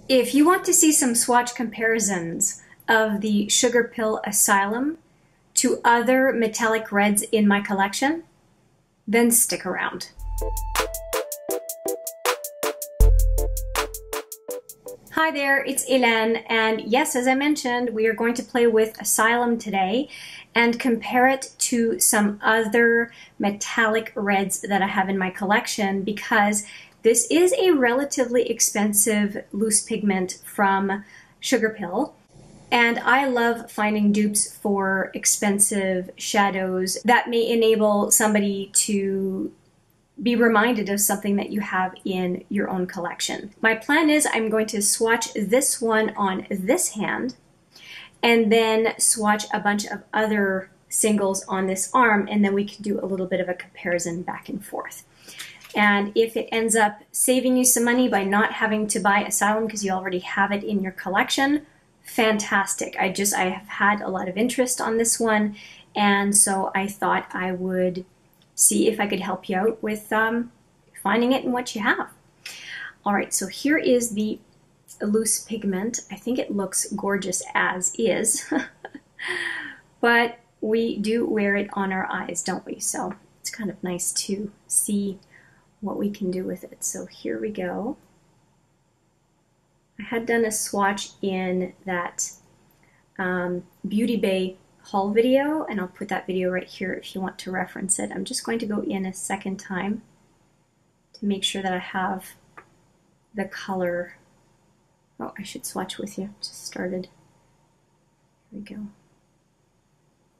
If you want to see some swatch comparisons of the Sugarpill Asylum to other metallic reds in my collection, then stick around. Hi there, it's Hélène, and yes, as I mentioned, we are going to play with Asylum today and compare it to some other metallic reds that I have in my collection, because this is a relatively expensive loose pigment from Sugarpill, and I love finding dupes for expensive shadows that may enable somebody to be reminded of something that you have in your own collection. My plan is I'm going to swatch this one on this hand and then swatch a bunch of other singles on this arm, and then we can do a little bit of a comparison back and forth. And if it ends up saving you some money by not having to buy Asylum because you already have it in your collection, fantastic. I have had a lot of interest on this one, and so I thought I would see if I could help you out with finding it in what you have. All right, so here is the loose pigment. I think it looks gorgeous as is, but we do wear it on our eyes, don't we? So it's kind of nice to see what we can do with it. So here we go. I had done a swatch in that Beauty Bay haul video, and I'll put that video right here if you want to reference it. I'm just going to go in a second time to make sure that I have the color. Oh, I should swatch with you. Just started. Here we go.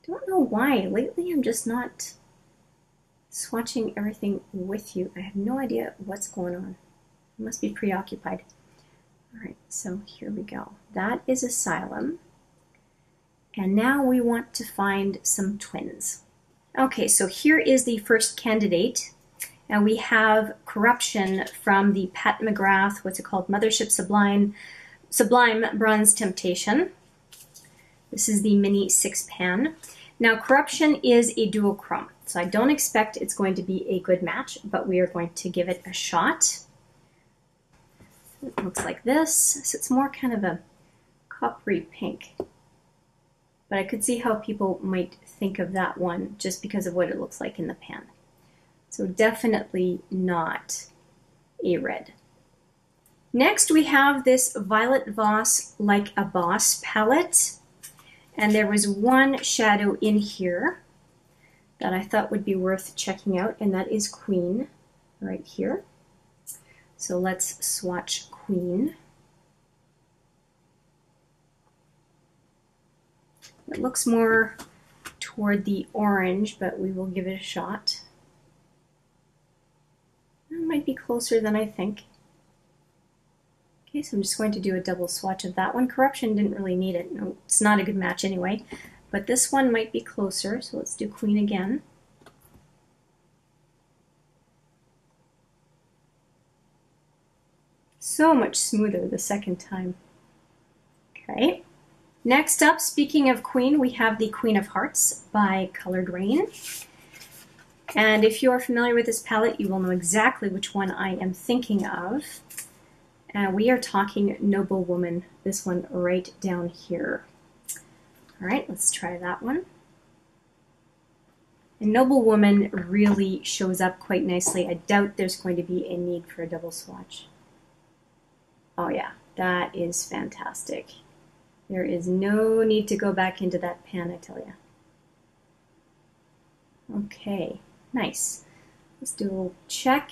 Don't know why. Lately I'm just not swatching everything with you. I have no idea what's going on. I must be preoccupied. All right, so here we go. That is Asylum. And now we want to find some twins. Okay, so here is the first candidate. And we have Corruption from the Pat McGrath, what's it called? Mothership Sublime Bronze Temptation. This is the mini 6-pan. Now, Corruption is a duochrome, so I don't expect it's going to be a good match, but we are going to give it a shot. It looks like this. So it's more kind of a coppery pink. But I could see how people might think of that one just because of what it looks like in the pan. So definitely not a red. Next we have this Violet Voss Like a Boss palette. And there was one shadow in here that I thought would be worth checking out, and that is Queen right here. So let's swatch Queen. It looks more toward the orange, but we will give it a shot. It might be closer than I think. Okay, so I'm just going to do a double swatch of that one. Corruption didn't really need it. No, it's not a good match anyway. But this one might be closer, so let's do Queen again. So much smoother the second time. Okay. Next up, speaking of Queen, we have the Queen of Hearts by Raine. And if you are familiar with this palette, you will know exactly which one I am thinking of. We are talking Noble Woman, this one right down here. All right, let's try that one. And Noble Woman really shows up quite nicely. I doubt there's going to be a need for a double swatch. Oh yeah, that is fantastic. There is no need to go back into that pan, I tell you. Okay, nice. Let's do a little check.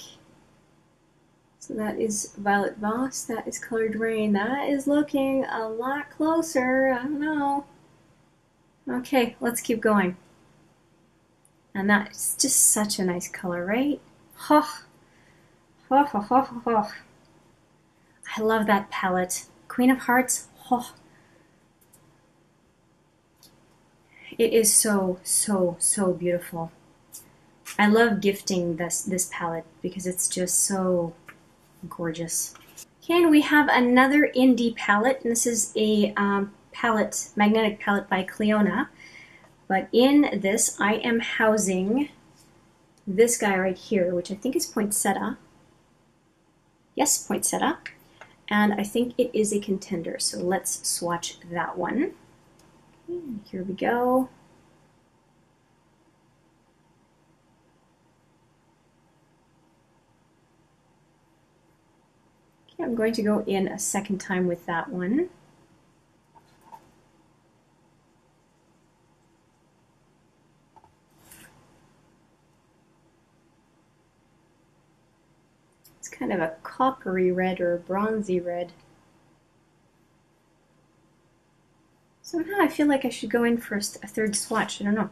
So that is Violet Voss, that is Raine. That is looking a lot closer, I don't know. Okay, let's keep going. And that's just such a nice color, right? Oh, oh, oh, oh, oh. I love that palette. Queen of Hearts, oh. It is so, so, so beautiful. I love gifting this palette because it's just so gorgeous. Okay, and we have another indie palette, and this is a magnetic palette by Clionadh. But in this, I am housing this guy right here, which I think is Poinsettia. Yes, Poinsettia. and I think it is a contender, so let's swatch that one. Okay, and here we go. Okay, I'm going to go in a second time with that one. It's kind of a coppery red or a bronzy red. Somehow I feel like I should go in for a third swatch. I don't know.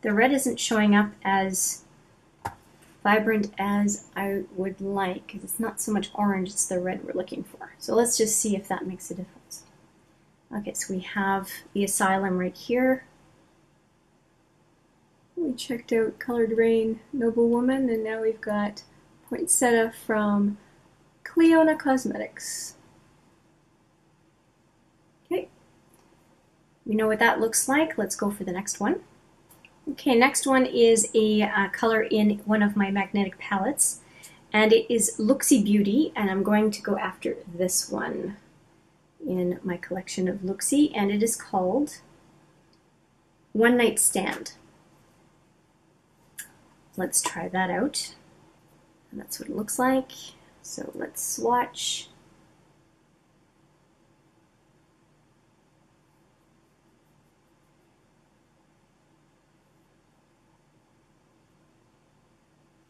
The red isn't showing up as vibrant as I would like because it's not so much orange, it's the red we're looking for. So let's just see if that makes a difference. Okay, so we have the Asylum right here. We checked out Colored Raine, Noble Woman, and now we've got Poinsettia from Clionadh Cosmetics. Okay, we know what that looks like. Let's go for the next one. Okay, next one is a color in one of my magnetic palettes, and it is Looxi Beauty, and I'm going to go after this one in my collection of Looxi, and it is called One Night Stand. Let's try that out, and that's what it looks like. So let's swatch.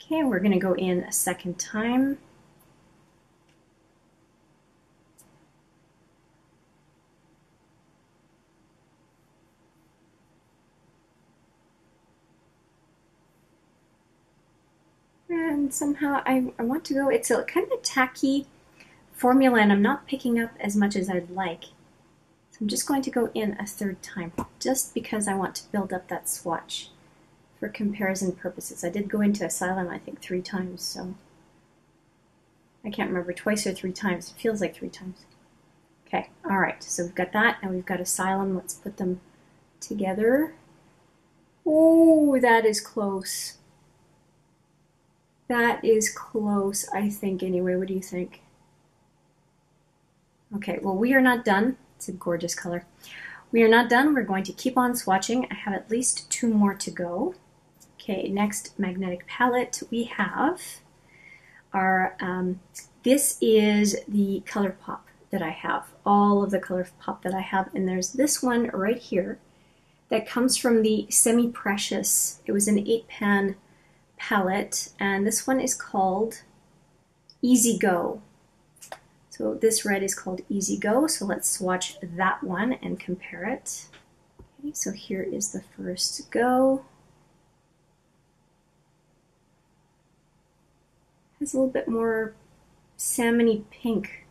Okay, we're going to go in a second time. And somehow I want to go, it's a kind of a tacky formula and I'm not picking up as much as I'd like. So I'm just going to go in a third time, just because I want to build up that swatch for comparison purposes. I did go into Asylum, I think, 3 times, so I can't remember, twice or 3 times. It feels like 3 times. Okay, all right, so we've got that, and we've got Asylum. Let's put them together. Oh, that is close. That is close, I think, anyway. What do you think? Okay, well, we are not done. It's a gorgeous color. We are not done. We're going to keep on swatching. I have at least 2 more to go. Okay, next magnetic palette we have our, this is the Colourpop that I have, all of the Colourpop that I have, and there's this one right here that comes from the Semi-Precious. It was an 8-pan palette, and this one is called Easy Go. So this red is called Easy Go, so let's swatch that one and compare it. Okay, so here is the first go. Has a little bit more salmony pink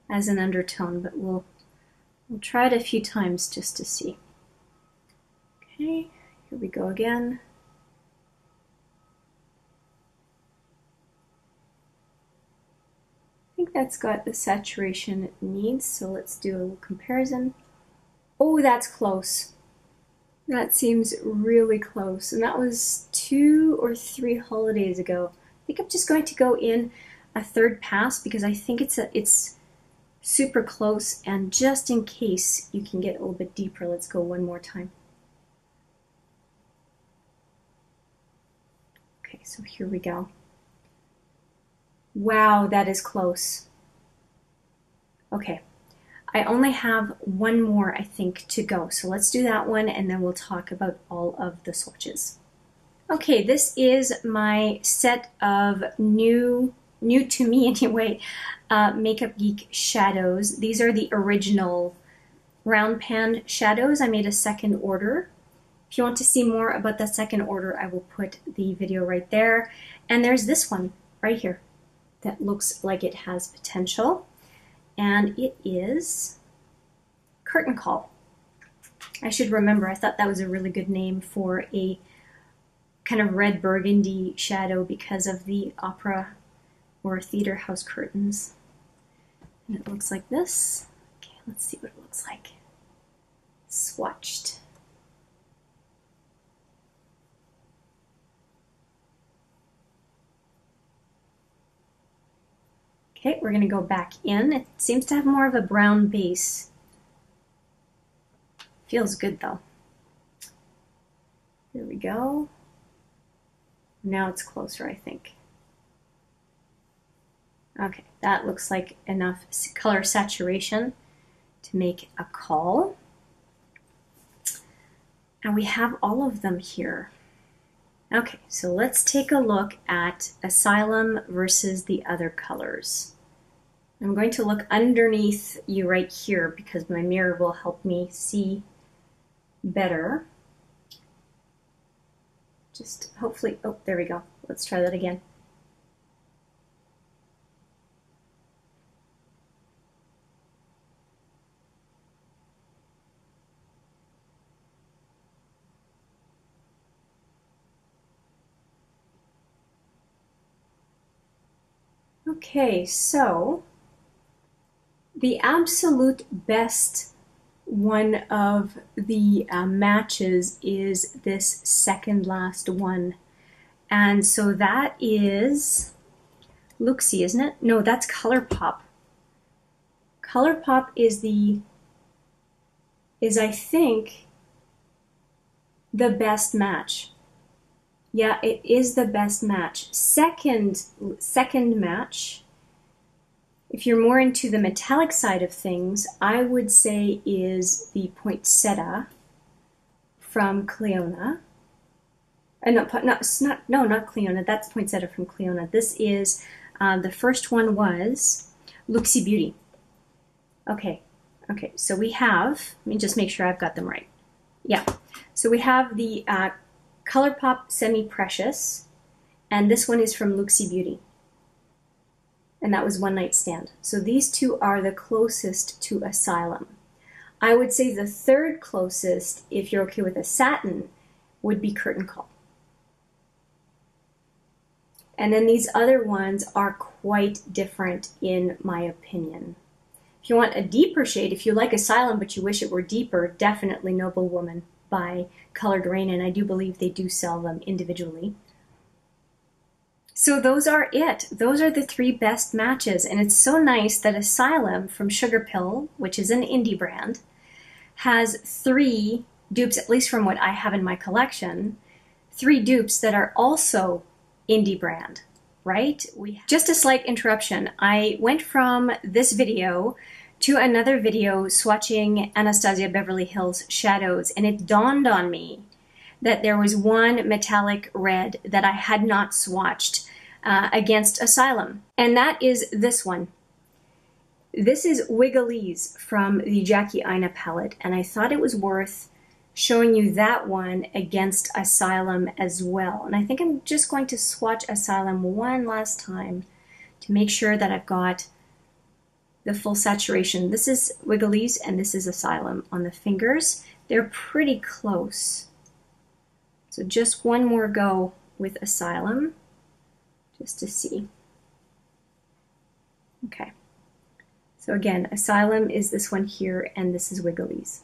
as an undertone, but we'll try it a few times just to see. Okay, here we go again. I think that's got the saturation it needs, so let's do a little comparison. Oh, that's close. That seems really close, and that was 2 or 3 holidays ago. I think I'm just going to go in a third pass because I think it's super close, and just in case you can get a little bit deeper, let's go one more time. Okay, so here we go. Wow, that is close. Okay, I only have 1 more, I think, to go. So let's do that one, and then we'll talk about all of the swatches. Okay, this is my set of new to me anyway, Makeup Geek shadows. These are the original round pan shadows. I made a second order. If you want to see more about the second order, I will put the video right there. And there's this one right here that looks like it has potential, and it is Curtain Call. I should remember, I thought that was a really good name for a kind of red burgundy shadow because of the opera or theater house curtains. And it looks like this. Okay, let's see what it looks like. Swatched. Okay, we're going to go back in. It seems to have more of a brown base. Feels good though. There we go. Now it's closer, I think. Okay, that looks like enough color saturation to make a call. And we have all of them here. Okay, so let's take a look at Asylum versus the other colors. I'm going to look underneath you right here because my mirror will help me see better. Just hopefully, oh, there we go. Let's try that again. Okay, so the absolute best one of the matches is this second last one. And so that is Looxi, isn't it? No, that's Colourpop. Colourpop is I think the best match. Yeah, it is the best match. Second match, if you're more into the metallic side of things, I would say is the Poinsettia from Clionadh. Not Clionadh, that's Poinsettia from Clionadh. This is, the first one was Looxi Beauty. Okay, so we have, let me just make sure I've got them right. Yeah, so we have the Colourpop Semi-Precious, and this one is from Looxi Beauty. And that was One Night Stand. So these two are the closest to Asylum. I would say the third closest, if you're okay with a satin, would be Curtain Call. And then these other ones are quite different in my opinion. If you want a deeper shade, if you like Asylum but you wish it were deeper, definitely Noble Woman by Colored Raine, and I do believe they do sell them individually. So those are it. Those are the three best matches, and it's so nice that Asylum from Sugarpill, which is an indie brand, has 3 dupes, at least from what I have in my collection, 3 dupes that are also indie brand, right? Just a slight interruption. I went from this video to another video swatching Anastasia Beverly Hills shadows, and it dawned on me that there was one metallic red that I had not swatched against Asylum, and that is this one. This is Wiggalese from the Jackie Aina palette, and I thought it was worth showing you that one against Asylum as well. And I think I'm just going to swatch Asylum one last time to make sure that I've got the full saturation. This is Wiggalese and this is Asylum on the fingers. They're pretty close. So just one more go with Asylum, just to see. Okay. So again, Asylum is this one here, and this is Wiggalese.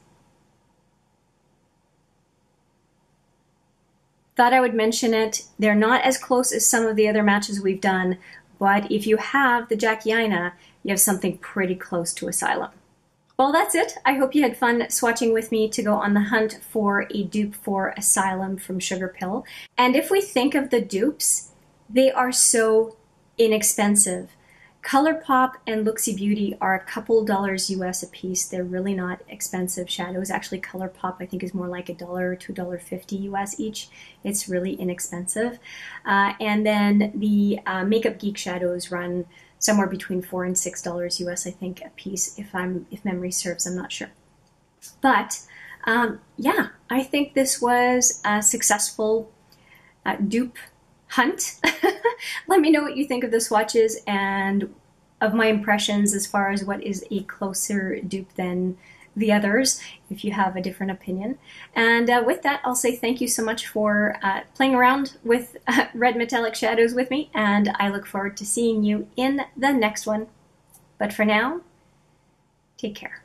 Thought I would mention it. They're not as close as some of the other matches we've done, but if you have the Jackie Aina, you have something pretty close to Asylum. Well, that's it. I hope you had fun swatching with me to go on the hunt for a dupe for Asylum from Sugarpill. And if we think of the dupes, they are so inexpensive. Colourpop and Looxi Beauty are a couple dollars US a piece. They're really not expensive shadows. Actually, Colourpop I think is more like $1 or $2.50 US each. It's really inexpensive. And then the Makeup Geek shadows run somewhere between $4 and $6 US, I think, a piece. If memory serves, I'm not sure. But yeah, I think this was a successful dupe hunt. Let me know what you think of the swatches and of my impressions as far as what is a closer dupe than the others, if you have a different opinion. And with that, I'll say thank you so much for playing around with red metallic shadows with me, and I look forward to seeing you in the next one. But for now, take care.